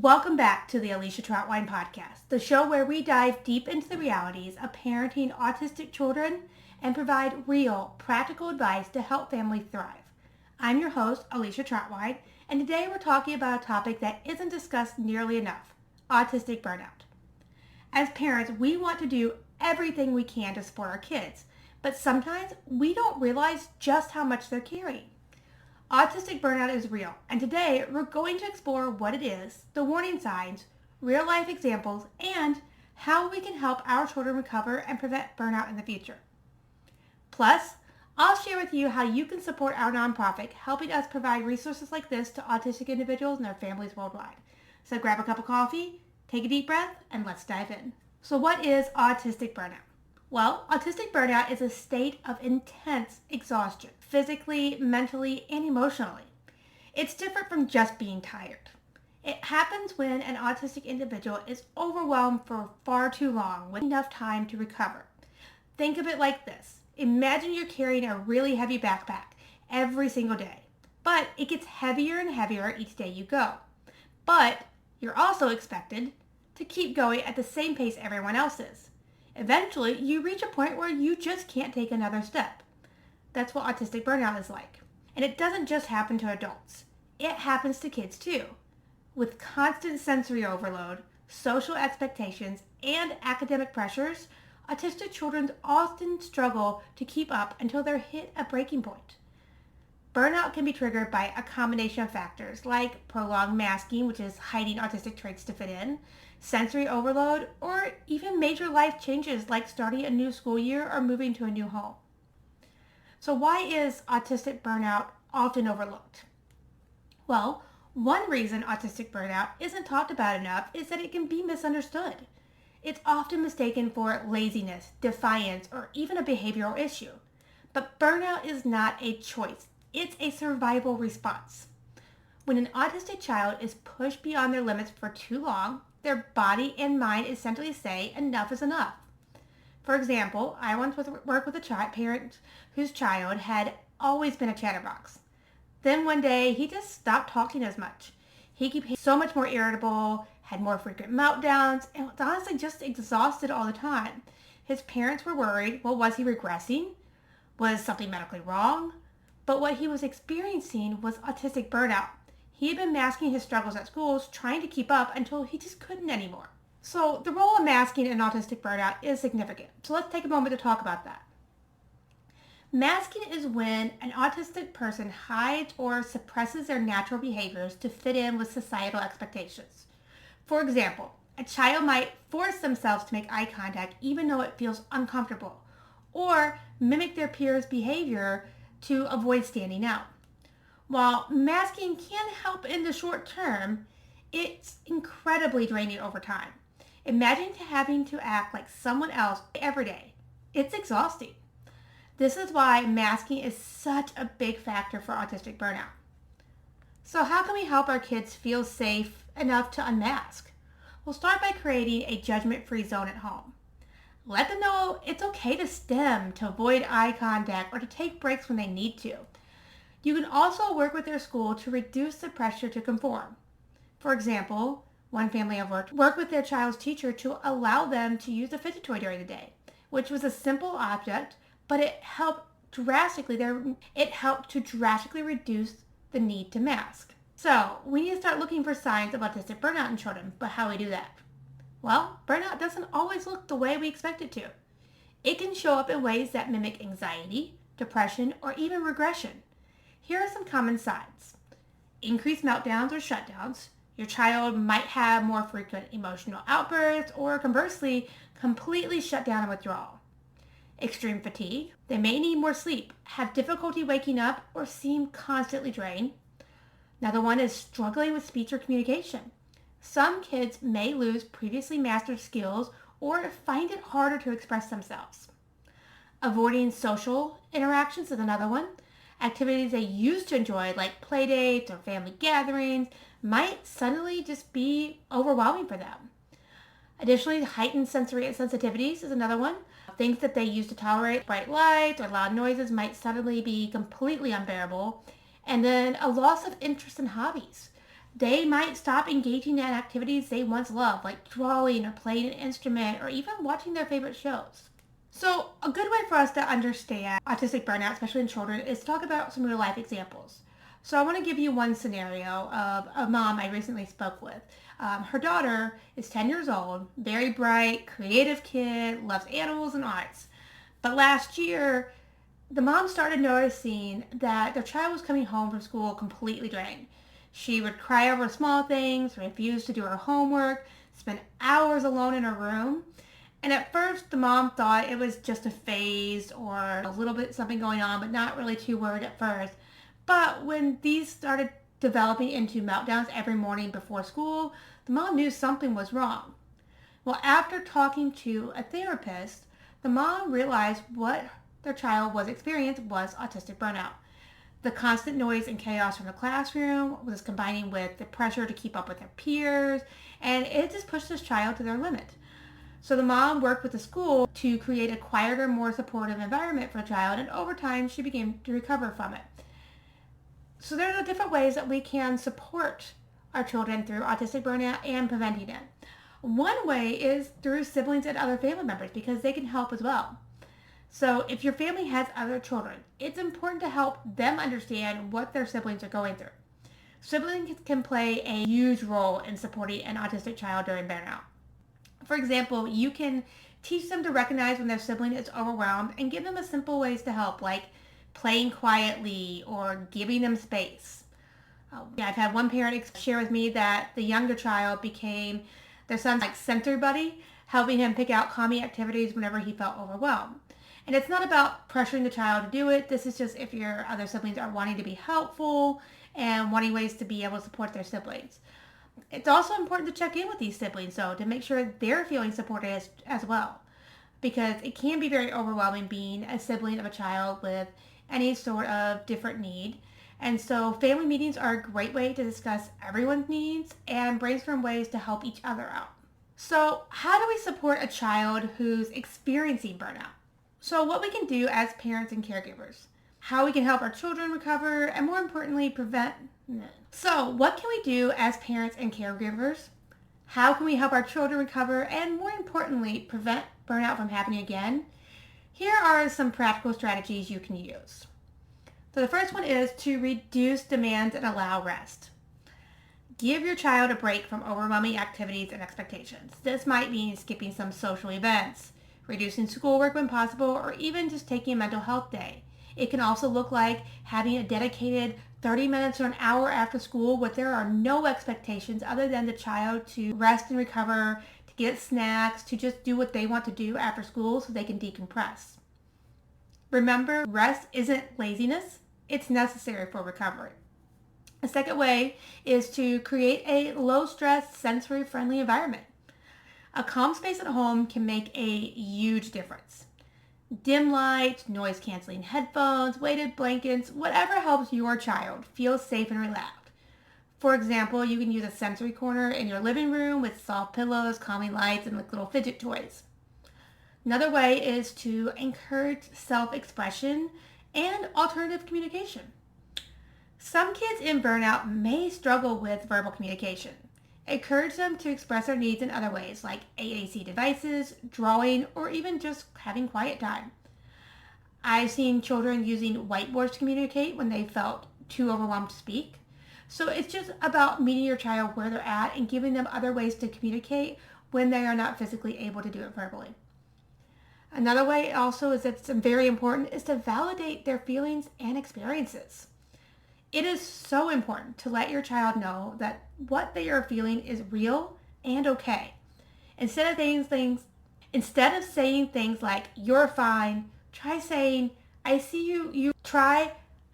Welcome back to the Alicia Trautwein podcast, the show where we dive deep into the realities of parenting autistic children and provide real, practical advice to help families thrive. I'm your host, Alicia Trautwein, and today we're talking about a topic that isn't discussed nearly enough, autistic burnout. As parents, we want to do everything we can to support our kids, but sometimes we don't realize just how much they're carrying. Autistic burnout is real, and today we're going to explore what it is, the warning signs, real-life examples, and how we can help our children recover and prevent burnout in the future. Plus, I'll share with you how you can support our nonprofit, helping us provide resources like this to autistic individuals and their families worldwide. So grab a cup of coffee, take a deep breath, and let's dive in. So what is autistic burnout? Well, autistic burnout is a state of intense exhaustion, physically, mentally, and emotionally. It's different from just being tired. It happens when an autistic individual is overwhelmed for far too long with enough time to recover. Think of it like this. Imagine you're carrying a really heavy backpack every single day, but it gets heavier and heavier each day you go. But you're also expected to keep going at the same pace everyone else is. Eventually, you reach a point where you just can't take another step. That's what autistic burnout is like. And it doesn't just happen to adults. It happens to kids too. With constant sensory overload, social expectations, and academic pressures, autistic children often struggle to keep up until they're hit a breaking point. Burnout can be triggered by a combination of factors like prolonged masking, which is hiding autistic traits to fit in, sensory overload, or even major life changes like starting a new school year or moving to a new home. So why is autistic burnout often overlooked? Well, one reason autistic burnout isn't talked about enough is that it can be misunderstood. It's often mistaken for laziness, defiance, or even a behavioral issue. But burnout is not a choice. It's a survival response. When an autistic child is pushed beyond their limits for too long, their body and mind essentially say enough is enough. For example, I once worked with a parent whose child had always been a chatterbox. Then one day, he just stopped talking as much. He became so much more irritable, had more frequent meltdowns, and was honestly just exhausted all the time. His parents were worried, well, was he regressing? Was something medically wrong? But what he was experiencing was autistic burnout. He had been masking his struggles at schools, trying to keep up until he just couldn't anymore. So the role of masking in autistic burnout is significant. So let's take a moment to talk about that. Masking is when an autistic person hides or suppresses their natural behaviors to fit in with societal expectations. For example, a child might force themselves to make eye contact even though it feels uncomfortable, or mimic their peers' behavior to avoid standing out. While masking can help in the short term, it's incredibly draining over time. Imagine having to act like someone else every day. It's exhausting. This is why masking is such a big factor for autistic burnout. So how can we help our kids feel safe enough to unmask? We'll start by creating a judgment-free zone at home. Let them know it's okay to stim, to avoid eye contact, or to take breaks when they need to. You can also work with their school to reduce the pressure to conform. For example, one family I've worked with their child's teacher to allow them to use a fidget toy during the day, which was a simple object, but it helped to drastically reduce the need to mask. So we need to start looking for signs of autistic burnout in children, but how do we do that? Well, burnout doesn't always look the way we expect it to. It can show up in ways that mimic anxiety, depression, or even regression. Here are some common signs. Increased meltdowns or shutdowns. Your child might have more frequent emotional outbursts or conversely, completely shut down and withdrawal. Extreme fatigue. They may need more sleep, have difficulty waking up, or seem constantly drained. Another one is struggling with speech or communication. Some kids may lose previously mastered skills or find it harder to express themselves. Avoiding social interactions is another one. Activities they used to enjoy, like play dates or family gatherings, might suddenly just be overwhelming for them. Additionally, heightened sensory sensitivities is another one. Things that they used to tolerate, bright lights or loud noises, might suddenly be completely unbearable. And then a loss of interest in hobbies. They might stop engaging in activities they once loved, like drawing or playing an instrument or even watching their favorite shows. So a good way for us to understand autistic burnout, especially in children, is to talk about some real life examples. So I want to give you one scenario of a mom I recently spoke with. Her daughter is 10 years old, very bright, creative kid, loves animals and arts. But last year, the mom started noticing that their child was coming home from school completely drained. She would cry over small things, refuse to do her homework, spend hours alone in her room. And at first, the mom thought it was just a phase or a little bit something going on, but not really too worried at first. But when these started developing into meltdowns every morning before school, the mom knew something was wrong. Well, after talking to a therapist, the mom realized what their child was experiencing was autistic burnout. The constant noise and chaos from the classroom was combining with the pressure to keep up with their peers, and it just pushed this child to their limit. So the mom worked with the school to create a quieter, more supportive environment for the child, and over time she began to recover from it. So there are different ways that we can support our children through autistic burnout and preventing it. One way is through siblings and other family members because they can help as well. So if your family has other children, it's important to help them understand what their siblings are going through. Siblings can play a huge role in supporting an autistic child during burnout. For example, you can teach them to recognize when their sibling is overwhelmed and give them a simple ways to help, like playing quietly or giving them space. I've had one parent share with me that the younger child became their son's center buddy, helping him pick out calming activities whenever he felt overwhelmed. And it's not about pressuring the child to do it. This is just if your other siblings are wanting to be helpful and wanting ways to be able to support their siblings. It's also important to check in with these siblings, though, to make sure they're feeling supported as well. Because it can be very overwhelming being a sibling of a child with any sort of different need. And so family meetings are a great way to discuss everyone's needs and brainstorm ways to help each other out. So how do we support a child who's experiencing burnout? So what we can do as parents and caregivers, how we can help our children recover, and more importantly, prevent. So what can we do as parents and caregivers? How can we help our children recover and more importantly, prevent burnout from happening again? Here are some practical strategies you can use. So the first one is to reduce demands and allow rest. Give your child a break from overwhelming activities and expectations. This might mean skipping some social events, reducing schoolwork when possible, or even just taking a mental health day. It can also look like having a dedicated 30 minutes or an hour after school where there are no expectations other than the child to rest and recover, to get snacks, to just do what they want to do after school so they can decompress. Remember, rest isn't laziness, it's necessary for recovery. A second way is to create a low-stress, sensory-friendly environment. A calm space at home can make a huge difference. Dim lights, noise-canceling headphones, weighted blankets, whatever helps your child feel safe and relaxed. For example, you can use a sensory corner in your living room with soft pillows, calming lights, and with little fidget toys. Another way is to encourage self-expression and alternative communication. Some kids in burnout may struggle with verbal communication. Encourage them to express their needs in other ways, like AAC devices, drawing, or even just having quiet time. I've seen children using whiteboards to communicate when they felt too overwhelmed to speak. So it's just about meeting your child where they're at and giving them other ways to communicate when they are not physically able to do it verbally. Another way also is that's very important is to validate their feelings and experiences. It is so important to let your child know that what they are feeling is real and okay. Instead of saying things like, you're fine, try saying, I see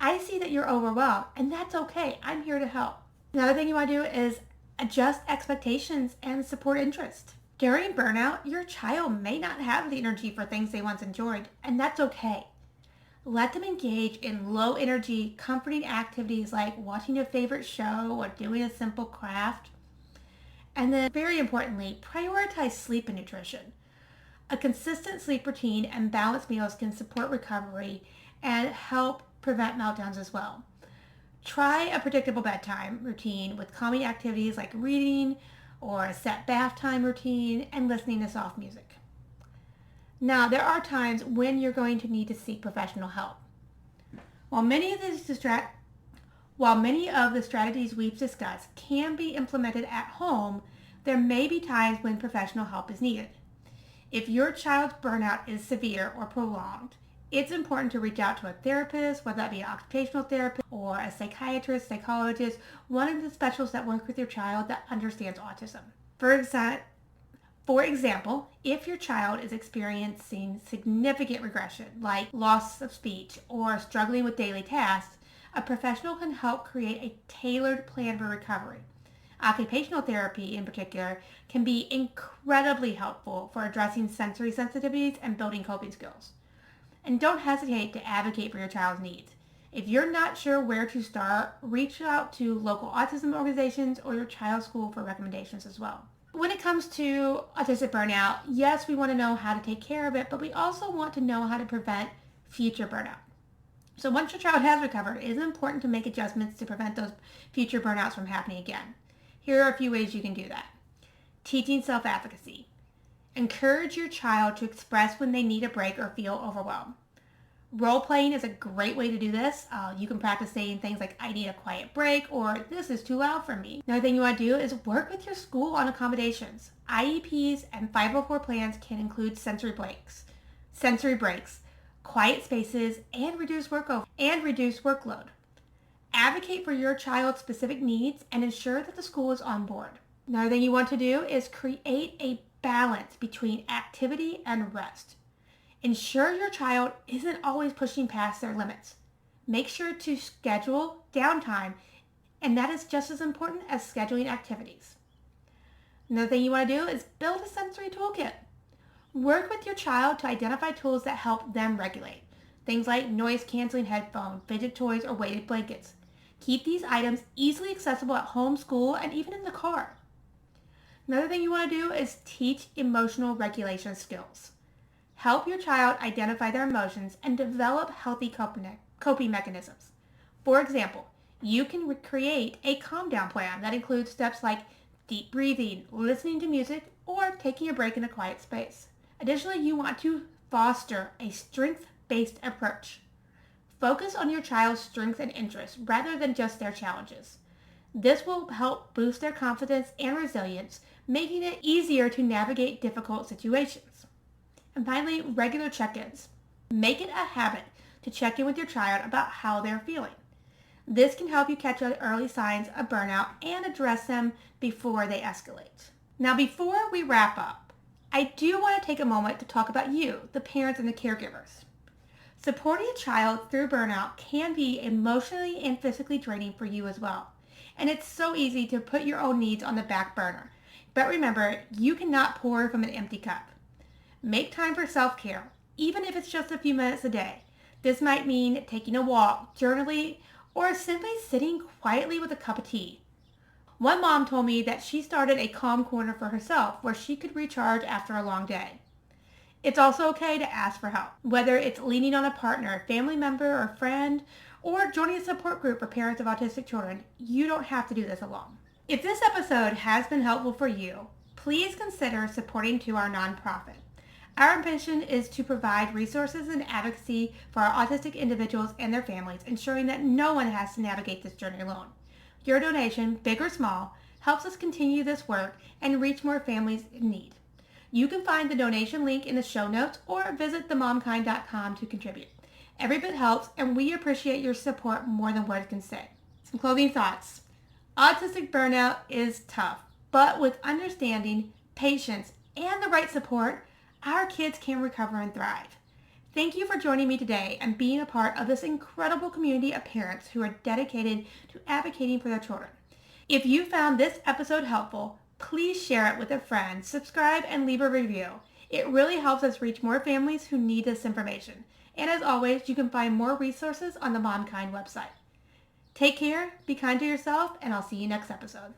I see that you're overwhelmed, and that's okay. I'm here to help. Another thing you want to do is adjust expectations and support interest. During burnout, your child may not have the energy for things they once enjoyed, and that's okay. Let them engage in low-energy, comforting activities like watching a favorite show or doing a simple craft. And then, very importantly, prioritize sleep and nutrition. A consistent sleep routine and balanced meals can support recovery and help prevent meltdowns as well. Try a predictable bedtime routine with calming activities like reading or a set bath time routine and listening to soft music. Now, there are times when you're going to need to seek professional help. While many of the strategies we've discussed can be implemented at home, there may be times when professional help is needed. If your child's burnout is severe or prolonged, it's important to reach out to a therapist, whether that be an occupational therapist or a psychiatrist, psychologist, one of the specialists that work with your child that understands autism. For example, if your child is experiencing significant regression, like loss of speech or struggling with daily tasks, a professional can help create a tailored plan for recovery. Occupational therapy, in particular, can be incredibly helpful for addressing sensory sensitivities and building coping skills. And don't hesitate to advocate for your child's needs. If you're not sure where to start, reach out to local autism organizations or your child's school for recommendations as well. When it comes to autistic burnout, yes, we want to know how to take care of it, but we also want to know how to prevent future burnout. So once your child has recovered, it is important to make adjustments to prevent those future burnouts from happening again. Here are a few ways you can do that. Teaching self-advocacy. Encourage your child to express when they need a break or feel overwhelmed. Role-playing is a great way to do this. You can practice saying things like, I need a quiet break, or this is too loud for me. Another thing you want to do is work with your school on accommodations. IEPs and 504 plans can include sensory breaks, quiet spaces, and reduce workload. Advocate for your child's specific needs and ensure that the school is on board. Another thing you want to do is create a balance between activity and rest. Ensure your child isn't always pushing past their limits. Make sure to schedule downtime, and that is just as important as scheduling activities. Another thing you want to do is build a sensory toolkit. Work with your child to identify tools that help them regulate. Things like noise-canceling headphones, fidget toys, or weighted blankets. Keep these items easily accessible at home, school, and even in the car. Another thing you want to do is teach emotional regulation skills. Help your child identify their emotions and develop healthy coping mechanisms. For example, you can create a calm down plan that includes steps like deep breathing, listening to music, or taking a break in a quiet space. Additionally, you want to foster a strength-based approach. Focus on your child's strengths and interests rather than just their challenges. This will help boost their confidence and resilience, making it easier to navigate difficult situations. And finally, regular check-ins. Make it a habit to check in with your child about how they're feeling. This can help you catch early signs of burnout and address them before they escalate. Now, before we wrap up, I do want to take a moment to talk about you, the parents and the caregivers. Supporting a child through burnout can be emotionally and physically draining for you as well. And it's so easy to put your own needs on the back burner. But remember, you cannot pour from an empty cup. Make time for self-care, even if it's just a few minutes a day. This might mean taking a walk, journaling, or simply sitting quietly with a cup of tea. One mom told me that she started a calm corner for herself where she could recharge after a long day. It's also okay to ask for help, whether it's leaning on a partner, family member, or friend, or joining a support group for parents of autistic children. You don't have to do this alone. If this episode has been helpful for you, please consider supporting to our nonprofit. Our mission is to provide resources and advocacy for our autistic individuals and their families, ensuring that no one has to navigate this journey alone. Your donation, big or small, helps us continue this work and reach more families in need. You can find the donation link in the show notes or visit themomkind.com to contribute. Every bit helps, and we appreciate your support more than words can say. Some closing thoughts. Autistic burnout is tough, but with understanding, patience, and the right support, our kids can recover and thrive. Thank you for joining me today and being a part of this incredible community of parents who are dedicated to advocating for their children. If you found this episode helpful, please share it with a friend, subscribe, and leave a review. It really helps us reach more families who need this information. And as always, you can find more resources on the MomKind website. Take care, be kind to yourself, and I'll see you next episode.